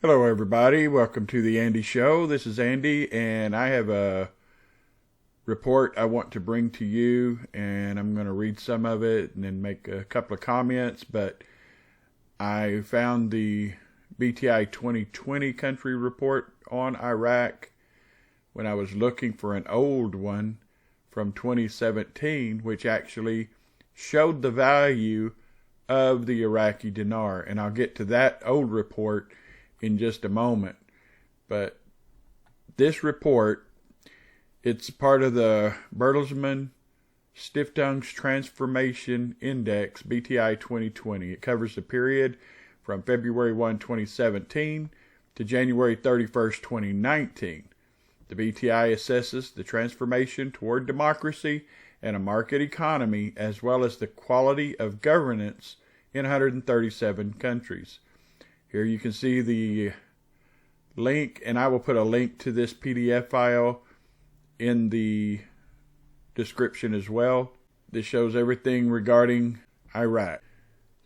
Hello, everybody. Welcome to the Andy Show. This is Andy, and I have a report I want to bring to you, and I'm going to read some of it and then make a couple of comments. But I found the BTI 2020 country report on Iraq when I was looking for an old one from 2017, which actually showed the value of the Iraqi dinar. And I'll get to that old report in just a moment. But this report, it's part of the Bertelsmann Stiftung's Transformation Index, BTI 2020. It covers the period from February 1, 2017 to January 31st, 2019. The BTI assesses the transformation toward democracy and a market economy, as well as the quality of governance in 137 countries. Here you can see the link, and I will put a link to this PDF file in the description as well. This shows everything regarding Iraq.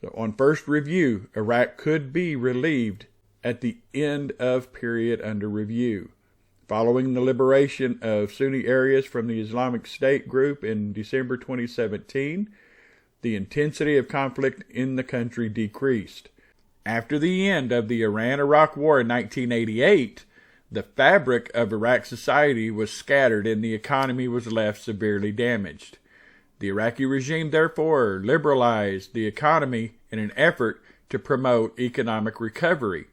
So on first review, Iraq could be relieved at the end of period under review. Following the liberation of Sunni areas from the Islamic State group in December 2017, the intensity of conflict in the country decreased. After the end of the Iran-Iraq War in 1988, the fabric of Iraq society was scattered and the economy was left severely damaged. The Iraqi regime therefore liberalized the economy in an effort to promote economic recovery.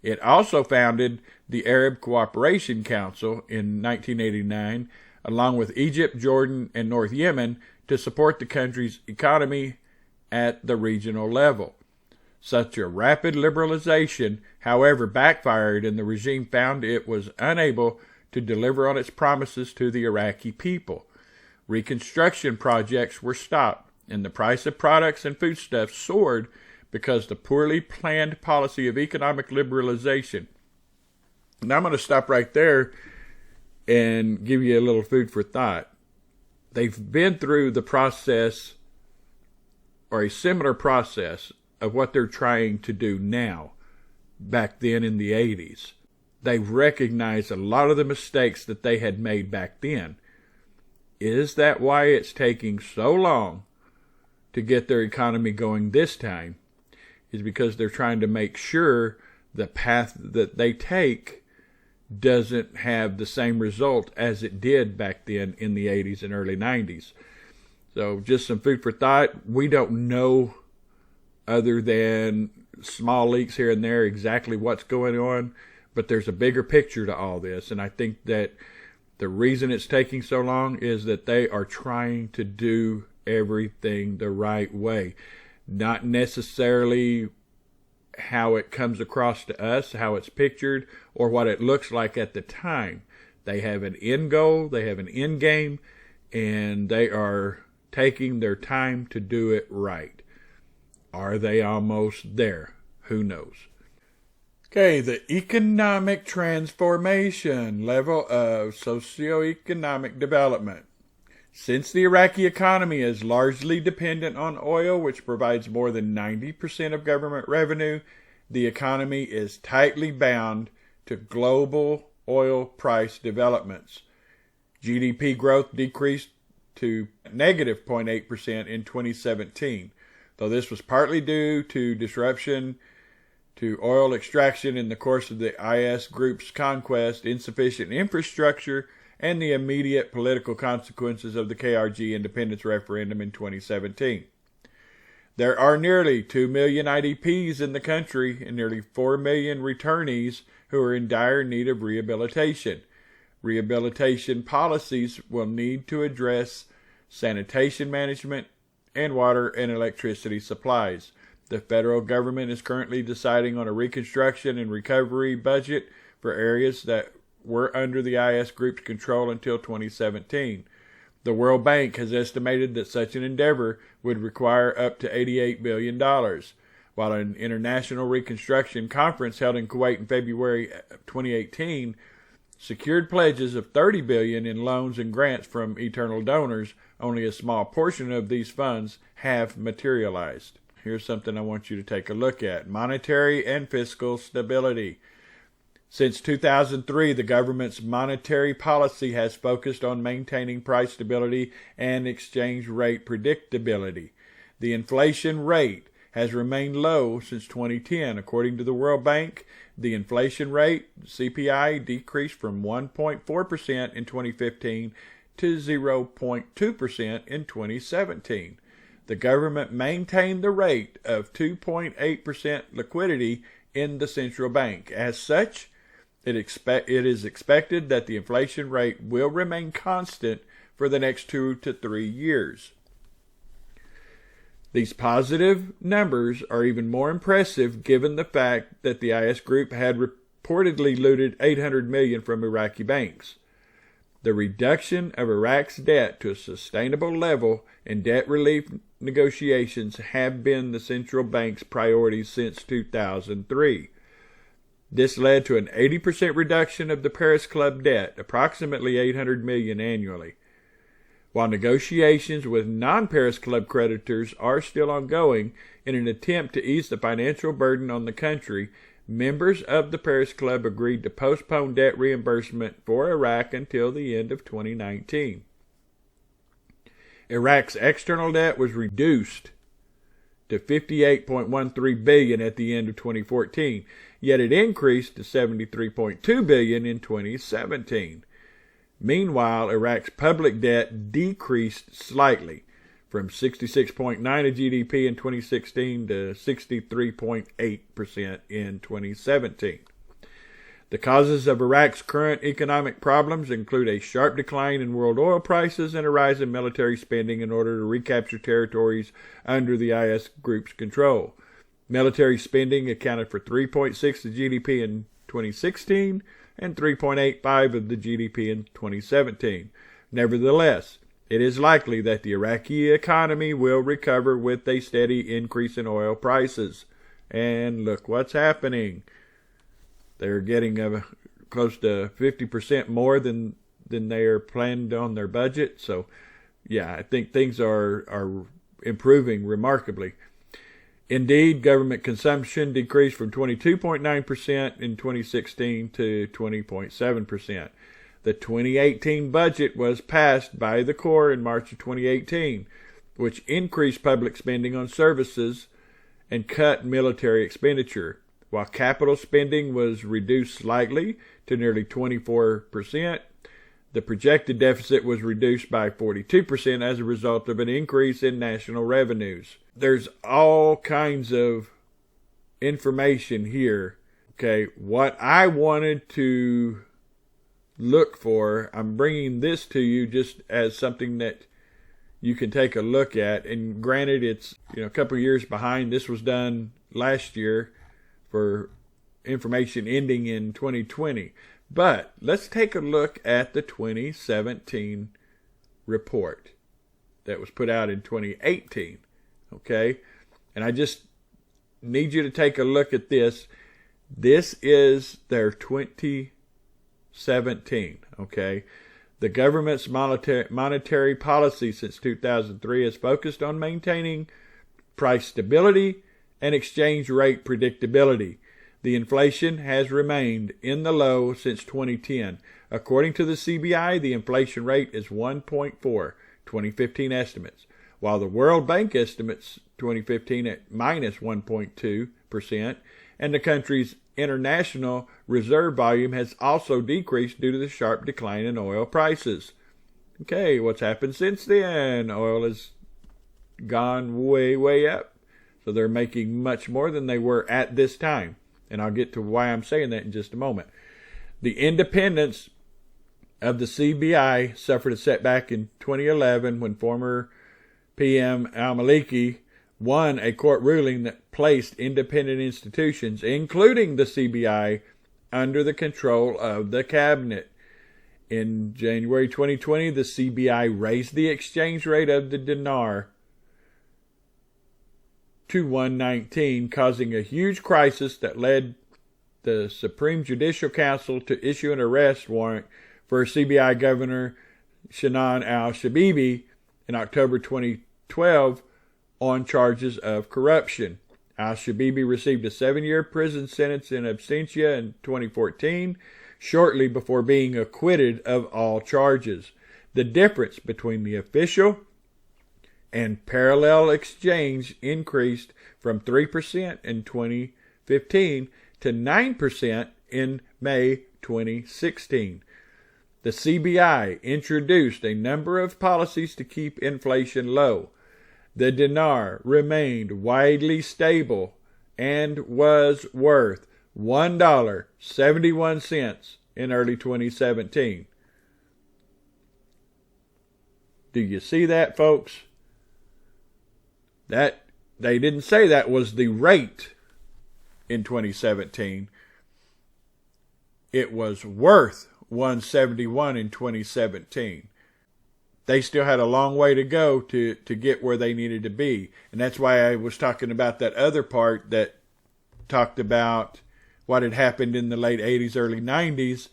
It also founded the Arab Cooperation Council in 1989, along with Egypt, Jordan, and North Yemen, to support the country's economy at the regional level. Such a rapid liberalization, however, backfired, and the regime found it was unable to deliver on its promises to the Iraqi people. Reconstruction projects were stopped, and the price of products and foodstuffs soared because the poorly planned policy of economic liberalization. Now I'm going to stop right there and give you a little food for thought. They've been through the process, or a similar process, of what they're trying to do now, back then in the 80s. They've recognized a lot of the mistakes that they had made back then. Is that why it's taking so long to get their economy going this time? Is because they're trying to make sure the path that they take doesn't have the same result as it did back then in the 80s and early 90s. So just some food for thought. We don't know, other than small leaks here and there, exactly what's going on, but there's a bigger picture to all this, and I think that the reason it's taking so long is that they are trying to do everything the right way, not necessarily how it comes across to us, how it's pictured, or what it looks like at the time. They have an end goal, they have an end game, and they are taking their time to do it right. Are they almost there? Who knows? Okay, the economic transformation level of socioeconomic development. Since the Iraqi economy is largely dependent on oil, which provides more than 90% of government revenue, the economy is tightly bound to global oil price developments. GDP growth decreased to negative 0.8% in 2017. Though this was partly due to disruption to oil extraction in the course of the IS group's conquest, insufficient infrastructure, and the immediate political consequences of the KRG independence referendum in 2017. There are nearly 2 million IDPs in the country and nearly 4 million returnees who are in dire need of rehabilitation. Rehabilitation policies will need to address sanitation management and water and electricity supplies. The federal government is currently deciding on a reconstruction and recovery budget for areas that were under the IS group's control until 2017. The World Bank has estimated that such an endeavor would require up to $88 billion, while an international reconstruction conference held in Kuwait in February 2018 secured pledges of $30 billion in loans and grants from eternal donors. Only a small portion of these funds have materialized. Here's something I want you to take a look at. Monetary and fiscal stability. Since 2003, the government's monetary policy has focused on maintaining price stability and exchange rate predictability. The inflation rate has remained low since 2010. According to the World Bank, the inflation rate, CPI, decreased from 1.4% in 2015 to 0.2% in 2017. The government maintained the rate of 2.8% liquidity in the central bank. As such, it is expected that the inflation rate will remain constant for the next 2 to 3 years. These positive numbers are even more impressive given the fact that the IS group had reportedly looted $800 million from Iraqi banks. The reduction of Iraq's debt to a sustainable level and debt relief negotiations have been the central bank's priorities since 2003. This led to an 80% reduction of the Paris Club debt, approximately $800 million annually. While negotiations with non-Paris Club creditors are still ongoing in an attempt to ease the financial burden on the country, members of the Paris Club agreed to postpone debt reimbursement for Iraq until the end of 2019. Iraq's external debt was reduced to $58.13 billion at the end of 2014, yet it increased to $73.2 billion in 2017. Meanwhile, Iraq's public debt decreased slightly from 66.9% of GDP in 2016 to 63.8% in 2017. The causes of Iraq's current economic problems include a sharp decline in world oil prices and a rise in military spending in order to recapture territories under the IS group's control. Military spending accounted for 3.6% of GDP in 2016 and 3.85% of the GDP in 2017. Nevertheless, it is likely that the Iraqi economy will recover with a steady increase in oil prices. And look what's happening. They're getting close to 50% more than they are planned on their budget. So, yeah, I think things are improving remarkably. Indeed, government consumption decreased from 22.9% in 2016 to 20.7%. The 2018 budget was passed by the Corps in March of 2018, which increased public spending on services and cut military expenditure. While capital spending was reduced slightly to nearly 24%, the projected deficit was reduced by 42% as a result of an increase in national revenues. There's all kinds of information here. Okay, what I wanted to look for, I'm bringing this to you just as something that you can take a look at. And granted, it's a couple of years behind. This was done last year for information ending in 2020. But let's take a look at the 2017 report that was put out in 2018. Okay? And I just need you to take a look at this. This is their 2017. Okay? The government's monetary policy since 2003 has focused on maintaining price stability and exchange rate predictability. The inflation has remained in the low since 2010. According to the CBI, the inflation rate is 1.4, 2015 estimates, while the World Bank estimates 2015 at minus 1.2%, and the country's international reserve volume has also decreased due to the sharp decline in oil prices. Okay, what's happened since then? Oil has gone way, way up. So they're making much more than they were at this time. And I'll get to why I'm saying that in just a moment. The independence of the CBI suffered a setback in 2011 when former PM al-Maliki won a court ruling that placed independent institutions, including the CBI, under the control of the cabinet. In January 2020, the CBI raised the exchange rate of the dinar to 119, causing a huge crisis that led the Supreme Judicial Council to issue an arrest warrant for CBI Governor Shannon al-Shabibi in October 2012 on charges of corruption. Al-Shabibi received a 7-year prison sentence in absentia in 2014, shortly before being acquitted of all charges. The difference between the official and parallel exchange increased from 3% in 2015 to 9% in May 2016. The CBI introduced a number of policies to keep inflation low. The dinar remained widely stable and was worth $1.71 in early 2017. Do you see that, folks? That they didn't say that was the rate in 2017. It was worth 171 in 2017. They still had a long way to go to get where they needed to be. And that's why I was talking about that other part that talked about what had happened in the late 80s, early 90s,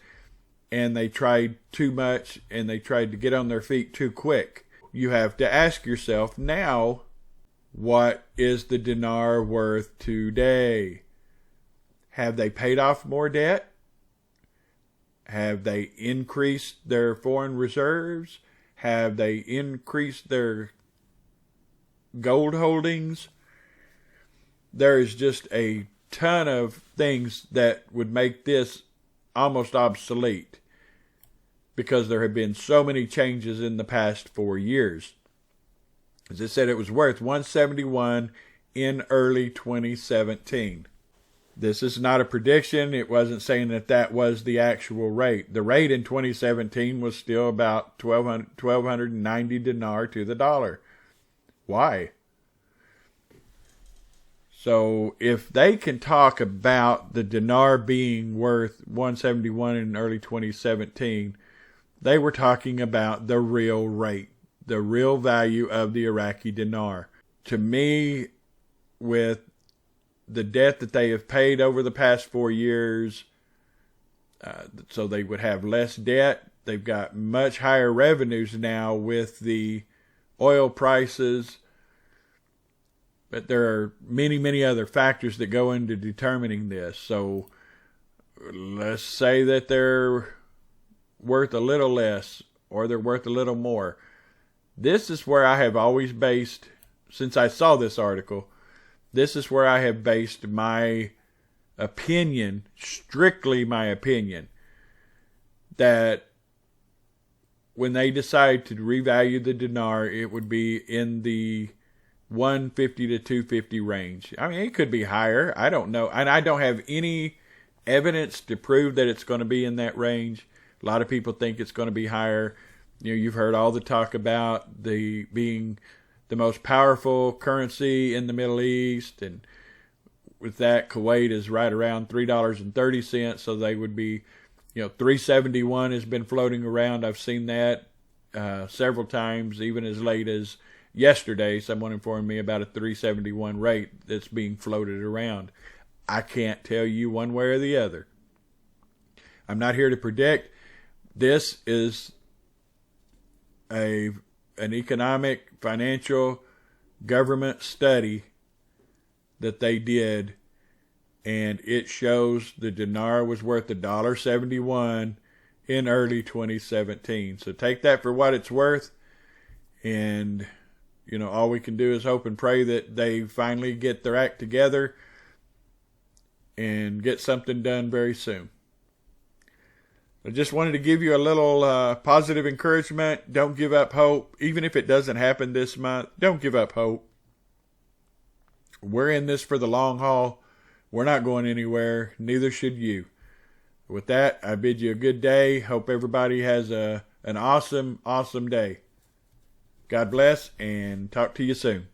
and they tried too much and they tried to get on their feet too quick. You have to ask yourself now, what is the dinar worth today? Have they paid off more debt? Have they increased their foreign reserves? Have they increased their gold holdings? There is just a ton of things that would make this almost obsolete because there have been so many changes in the past 4 years. As I said, it was worth 171 in early 2017. This is not a prediction. It wasn't saying that that was the actual rate. The rate in 2017 was still about 1,290 dinar to the dollar. Why? So if they can talk about the dinar being worth 171 in early 2017, they were talking about the real rate, the real value of the Iraqi dinar. To me, with the debt that they have paid over the past 4 years, so they would have less debt. They've got much higher revenues now with the oil prices. But there are many, many other factors that go into determining this. So let's say that they're worth a little less or they're worth a little more. This is where I have always based, since I saw this article, this is where I have based my opinion, strictly my opinion, that when they decide to revalue the dinar, it would be in the 150 to 250 range. I mean, it could be higher. I don't know. And I don't have any evidence to prove that it's going to be in that range. A lot of people think it's going to be higher. You know, you've heard all the talk about the being the most powerful currency in the Middle East, and with that, Kuwait is right around $3.30, so they would be, 371 has been floating around. I've seen that several times, even as late as yesterday. Someone informed me about a 371 rate that's being floated around. I can't tell you one way or the other. I'm not here to predict. This is an economic, financial, government study that they did, and it shows the dinar was worth $1.71 in early 2017. So take that for what it's worth, and all we can do is hope and pray that they finally get their act together and get something done very soon. I just wanted to give you a little positive encouragement. Don't give up hope. Even if it doesn't happen this month, don't give up hope. We're in this for the long haul. We're not going anywhere. Neither should you. With that, I bid you a good day. Hope everybody has an awesome, awesome day. God bless, and talk to you soon.